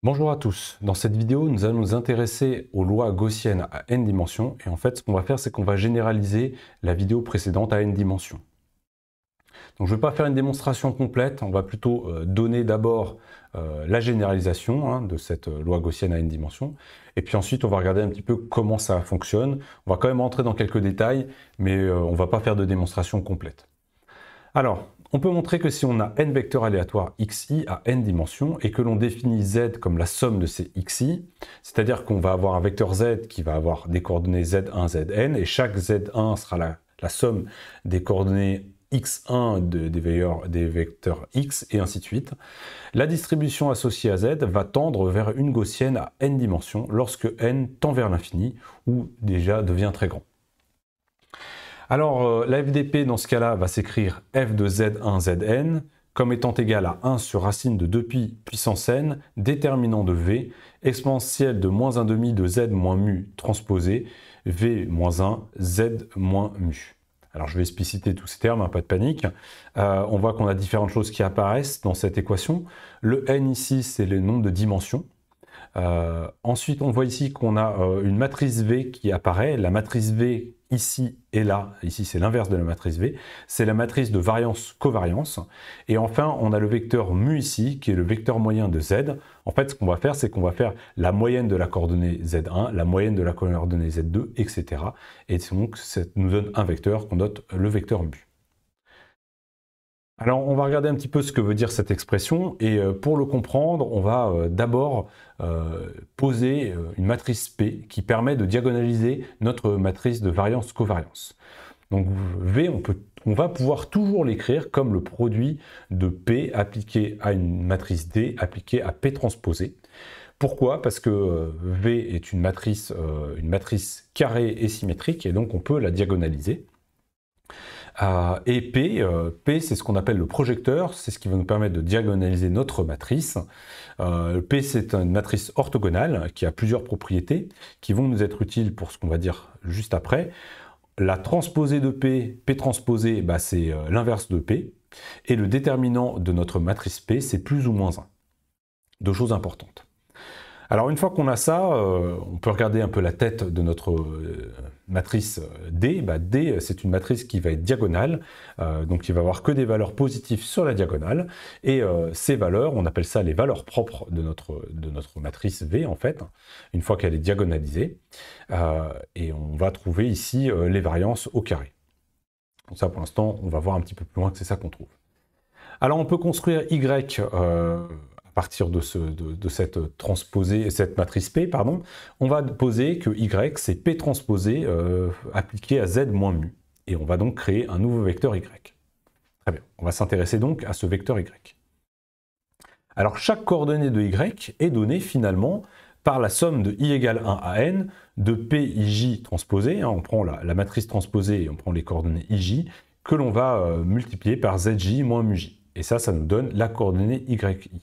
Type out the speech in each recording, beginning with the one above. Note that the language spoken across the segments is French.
Bonjour à tous, dans cette vidéo nous allons nous intéresser aux lois gaussiennes à n dimensions et en fait ce qu'on va faire c'est qu'on va généraliser la vidéo précédente à n dimensions. Donc je ne vais pas faire une démonstration complète, on va plutôt donner d'abord la généralisation de cette loi gaussienne à n dimensions et puis ensuite on va regarder un petit peu comment ça fonctionne. On va quand même rentrer dans quelques détails mais on ne va pas faire de démonstration complète. Alors, on peut montrer que si on a n vecteurs aléatoires xi à n dimensions et que l'on définit z comme la somme de ces xi, c'est-à-dire qu'on va avoir un vecteur z qui va avoir des coordonnées z1, zn, et chaque z1 sera la somme des coordonnées x1 des vecteurs x, et ainsi de suite. La distribution associée à z va tendre vers une gaussienne à n dimensions lorsque n tend vers l'infini ou déjà devient très grand. Alors, la FDP, dans ce cas-là, va s'écrire f de z1, zn, comme étant égal à 1 sur racine de 2pi puissance n, déterminant de v, exponentielle de moins 1 demi de z moins mu transposé, v moins 1, z moins mu. Alors, je vais expliciter tous ces termes, pas de panique. On voit qu'on a différentes choses qui apparaissent dans cette équation. Le n ici, c'est le nombre de dimensions. Ensuite, on voit ici qu'on a une matrice V qui apparaît. La matrice V ici et là, ici c'est l'inverse de la matrice V, c'est la matrice de variance-covariance. Et enfin, on a le vecteur mu ici, qui est le vecteur moyen de Z. En fait, ce qu'on va faire, c'est qu'on va faire la moyenne de la coordonnée Z1, la moyenne de la coordonnée Z2, etc. Et donc, ça nous donne un vecteur qu'on note le vecteur mu. Alors, on va regarder un petit peu ce que veut dire cette expression, et pour le comprendre, on va d'abord poser une matrice P qui permet de diagonaliser notre matrice de variance-covariance. Donc V, on va pouvoir toujours l'écrire comme le produit de P appliqué à une matrice D appliquée à P transposé. Pourquoi? Parce que V est une matrice carrée et symétrique, et donc on peut la diagonaliser. Et P c'est ce qu'on appelle le projecteur, c'est ce qui va nous permettre de diagonaliser notre matrice. P, c'est une matrice orthogonale qui a plusieurs propriétés qui vont nous être utiles pour ce qu'on va dire juste après. La transposée de P, P transposée, c'est l'inverse de P. Et le déterminant de notre matrice P, c'est plus ou moins 1. Deux choses importantes. Alors une fois qu'on a ça, on peut regarder un peu la tête de notre matrice D. D, c'est une matrice qui va être diagonale, donc il va avoir que des valeurs positives sur la diagonale, et ces valeurs, on appelle ça les valeurs propres de notre matrice V, en fait, une fois qu'elle est diagonalisée, et on va trouver ici les variances au carré. Donc ça, pour l'instant, on va voir un petit peu plus loin que c'est ça qu'on trouve. Alors on peut construire Y à partir de cette matrice P, pardon, on va poser que Y, c'est P transposé appliqué à Z moins mu. Et on va donc créer un nouveau vecteur Y. Très bien, on va s'intéresser donc à ce vecteur Y. Alors chaque coordonnée de Y est donnée finalement par la somme de I égale 1 à N de PIJ transposé, on prend la matrice transposée et on prend les coordonnées IJ, que l'on va multiplier par ZJ moins MUJ. Et ça nous donne la coordonnée YI.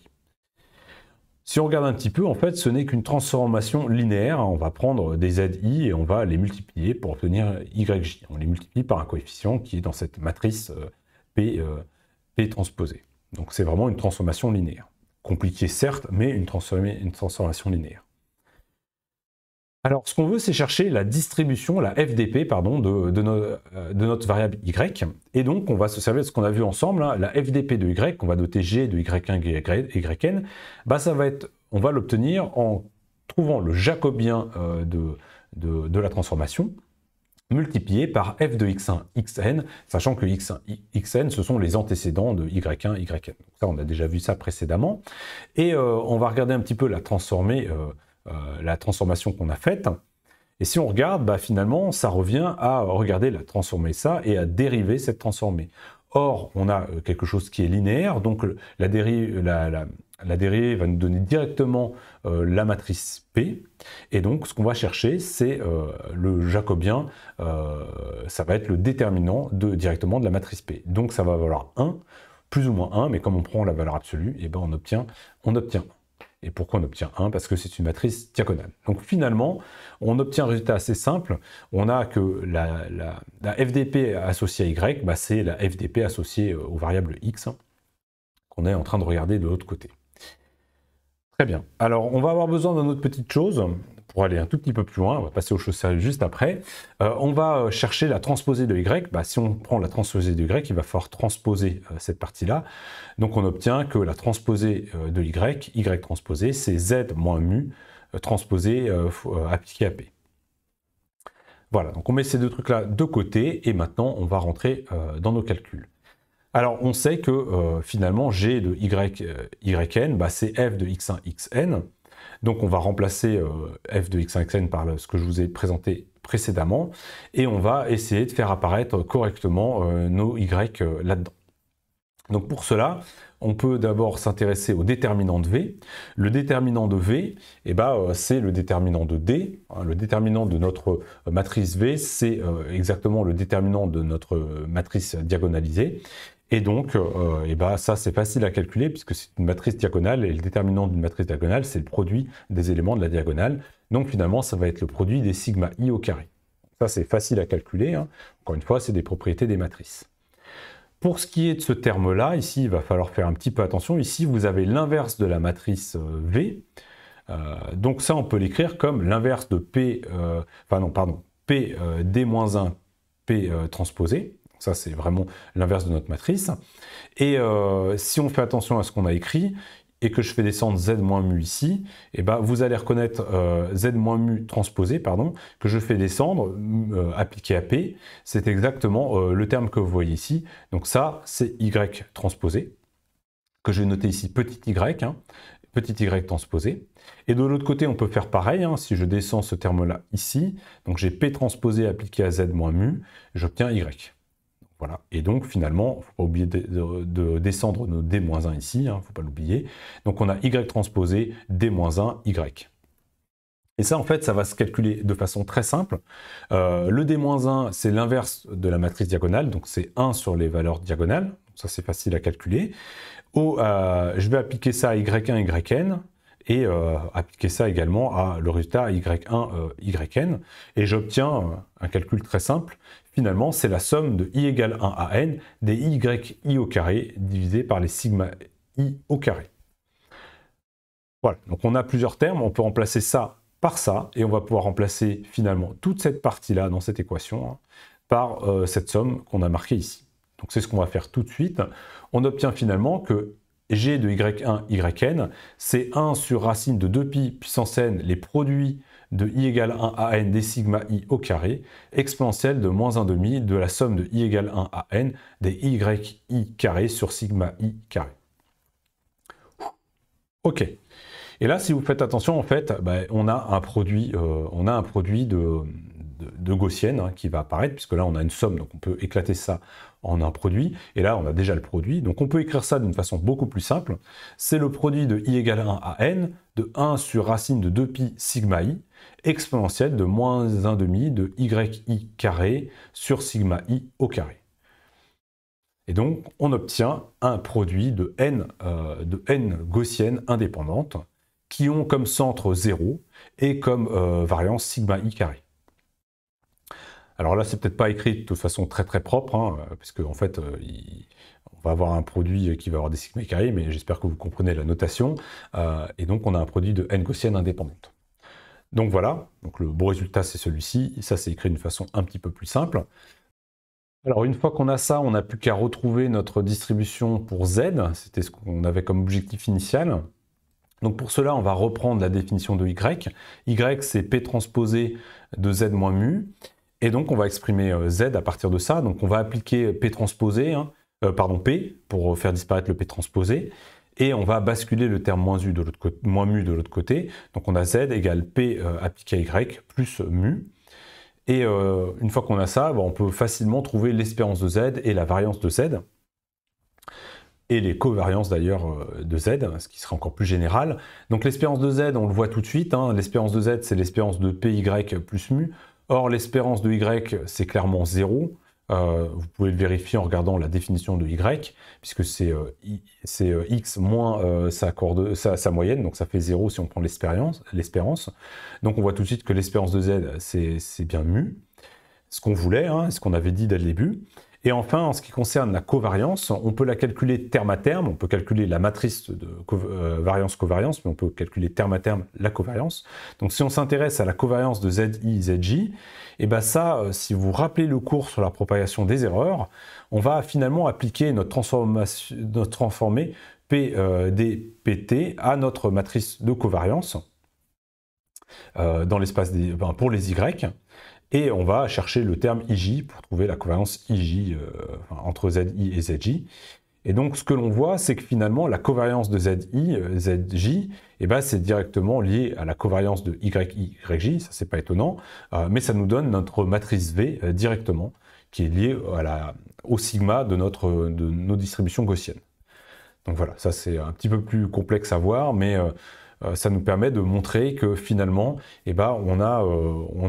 Si on regarde un petit peu, en fait, ce n'est qu'une transformation linéaire. On va prendre des ZI et on va les multiplier pour obtenir YJ. On les multiplie par un coefficient qui est dans cette matrice P transposée. Donc c'est vraiment une transformation linéaire. Compliquée certes, mais une transformation linéaire. Alors, ce qu'on veut, c'est chercher la distribution, la FDP, pardon, de notre variable Y. Et donc, on va se servir de ce qu'on a vu ensemble, la FDP de Y, qu'on va noter G de Y1, YN, on va l'obtenir en trouvant le jacobien de la transformation, multiplié par f de x1, xn, sachant que x1, xn, ce sont les antécédents de y1, yn. Donc ça, on a déjà vu ça précédemment. Et on va regarder un petit peu la transformation qu'on a faite. Et si on regarde, finalement, ça revient à regarder transformer ça et à dériver cette transformée. Or, on a quelque chose qui est linéaire, donc la dérivée va nous donner directement la matrice P. Et donc, ce qu'on va chercher, c'est le jacobien, ça va être le déterminant directement de la matrice P. Donc, ça va valoir 1, plus ou moins 1, mais comme on prend la valeur absolue, et on obtient 1. Et pourquoi on obtient 1? Parce que c'est une matrice diagonale. Donc finalement, on obtient un résultat assez simple. On a que la FDP associée à Y, c'est la FDP associée aux variables X, qu'on est en train de regarder de l'autre côté. Très bien. Alors, on va avoir besoin d'une autre petite chose pour aller un tout petit peu plus loin. On va passer aux choses sérieuses juste après. On va chercher la transposée de y. Si on prend la transposée de y, il va falloir transposer cette partie-là. Donc, on obtient que la transposée de y transposée, c'est z moins mu transposé appliqué à p. Voilà, donc on met ces deux trucs-là de côté et maintenant on va rentrer dans nos calculs. Alors on sait que finalement g de yn, c'est f de x1, xn. Donc on va remplacer f de x1, xn par ce que je vous ai présenté précédemment et on va essayer de faire apparaître correctement nos y là-dedans. Donc pour cela, on peut d'abord s'intéresser au déterminant de V. Le déterminant de V, c'est le déterminant de D. Le déterminant de notre matrice V, c'est exactement le déterminant de notre matrice diagonalisée. Et donc, ça c'est facile à calculer puisque c'est une matrice diagonale et le déterminant d'une matrice diagonale, c'est le produit des éléments de la diagonale. Donc finalement, ça va être le produit des sigma i au carré. Ça c'est facile à calculer, hein. Encore une fois, c'est des propriétés des matrices. Pour ce qui est de ce terme-là, ici, il va falloir faire un petit peu attention. Ici, vous avez l'inverse de la matrice V. Donc ça, on peut l'écrire comme l'inverse de P, P D-1, P transposé. Ça, c'est vraiment l'inverse de notre matrice. Et si on fait attention à ce qu'on a écrit, et que je fais descendre z moins mu ici, vous allez reconnaître z moins mu transposé, que je fais descendre, appliqué à p, c'est exactement le terme que vous voyez ici. Donc ça, c'est y transposé, que je vais noter ici petit y transposé. Et de l'autre côté, on peut faire pareil, si je descends ce terme-là ici, donc j'ai p transposé appliqué à z moins mu, j'obtiens y. Voilà. Et donc finalement, il ne faut pas oublier de descendre nos d-1 ici, il ne faut pas l'oublier. Donc on a y transposé d-1 y. Et ça en fait, ça va se calculer de façon très simple. Le d-1, c'est l'inverse de la matrice diagonale, donc c'est 1 sur les valeurs diagonales. Donc ça c'est facile à calculer. Je vais appliquer ça à y1, yn, et appliquer ça également à le résultat y1, yn. Et j'obtiens un calcul très simple. Finalement, c'est la somme de i égale 1 à n des yi au carré divisé par les sigma i au carré. Voilà, donc on a plusieurs termes, on peut remplacer ça par ça, et on va pouvoir remplacer finalement toute cette partie-là dans cette équation par cette somme qu'on a marquée ici. Donc c'est ce qu'on va faire tout de suite. On obtient finalement que g de y1, yn, c'est 1 sur racine de 2pi puissance n, les produits de i égale 1 à n des sigma i au carré, exponentielle de moins 1,5 de la somme de i égale 1 à n des yi carré sur sigma i carré. Ok. Et là, si vous faites attention, en fait, on a un produit, de gaussienne qui va apparaître, puisque là, on a une somme, donc on peut éclater ça en un produit, et là, on a déjà le produit. Donc on peut écrire ça d'une façon beaucoup plus simple. C'est le produit de i égale 1 à n, de 1 sur racine de 2pi sigma i, exponentielle de moins 1,5 de yi carré sur sigma i au carré. Et donc, on obtient un produit de n gaussiennes indépendantes qui ont comme centre 0 et comme variance sigma i carré. Alors là, c'est peut-être pas écrit de façon très très propre, parce qu'en fait, on va avoir un produit qui va avoir des sigma i carré, mais j'espère que vous comprenez la notation. Et donc, on a un produit de n gaussiennes indépendantes. Donc voilà, donc le beau résultat, c'est celui-ci. Ça, c'est écrit d'une façon un petit peu plus simple. Alors, une fois qu'on a ça, on n'a plus qu'à retrouver notre distribution pour z. C'était ce qu'on avait comme objectif initial. Donc pour cela, on va reprendre la définition de y. Y, c'est p transposé de z moins mu. Et donc, on va exprimer z à partir de ça. Donc, on va appliquer p transposé, p, pour faire disparaître le p transposé. Et on va basculer le terme moins mu de l'autre côté. Donc, on a z égale p appliqué à y plus mu. Et une fois qu'on a ça, on peut facilement trouver l'espérance de z et la variance de z. Et les covariances d'ailleurs de z, ce qui sera encore plus général. Donc l'espérance de z, on le voit tout de suite. L'espérance de z, c'est l'espérance de py plus mu. Or, l'espérance de y, c'est clairement 0. Vous pouvez le vérifier en regardant la définition de y, puisque c'est x moins sa moyenne, donc ça fait 0 si on prend l'espérance. Donc on voit tout de suite que l'espérance de z, c'est bien mu, ce qu'on voulait, ce qu'on avait dit dès le début. Et enfin, en ce qui concerne la covariance, on peut la calculer terme à terme, on peut calculer la matrice de variance-covariance, mais on peut calculer terme à terme la covariance. Donc si on s'intéresse à la covariance de ZI, ZJ, et bien ça, si vous rappelez le cours sur la propagation des erreurs, on va finalement appliquer notre transformé PDPT à notre matrice de covariance dans l'espace pour les Y. Et on va chercher le terme IJ pour trouver la covariance IJ entre ZI et ZJ. Et donc ce que l'on voit, c'est que finalement la covariance de ZI, ZJ, c'est directement lié à la covariance de YI, YJ, ça c'est pas étonnant, mais ça nous donne notre matrice V directement, qui est liée au sigma de nos distributions gaussiennes. Donc voilà, ça c'est un petit peu plus complexe à voir, mais ça nous permet de montrer que finalement, on a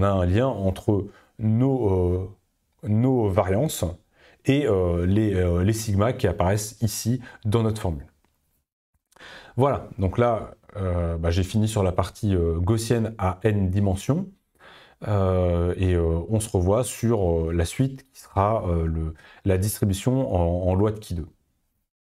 un lien entre nos variances et les sigmas qui apparaissent ici dans notre formule. Voilà, donc là, j'ai fini sur la partie gaussienne à n dimensions. Et on se revoit sur la suite qui sera la distribution en loi de Ki 2.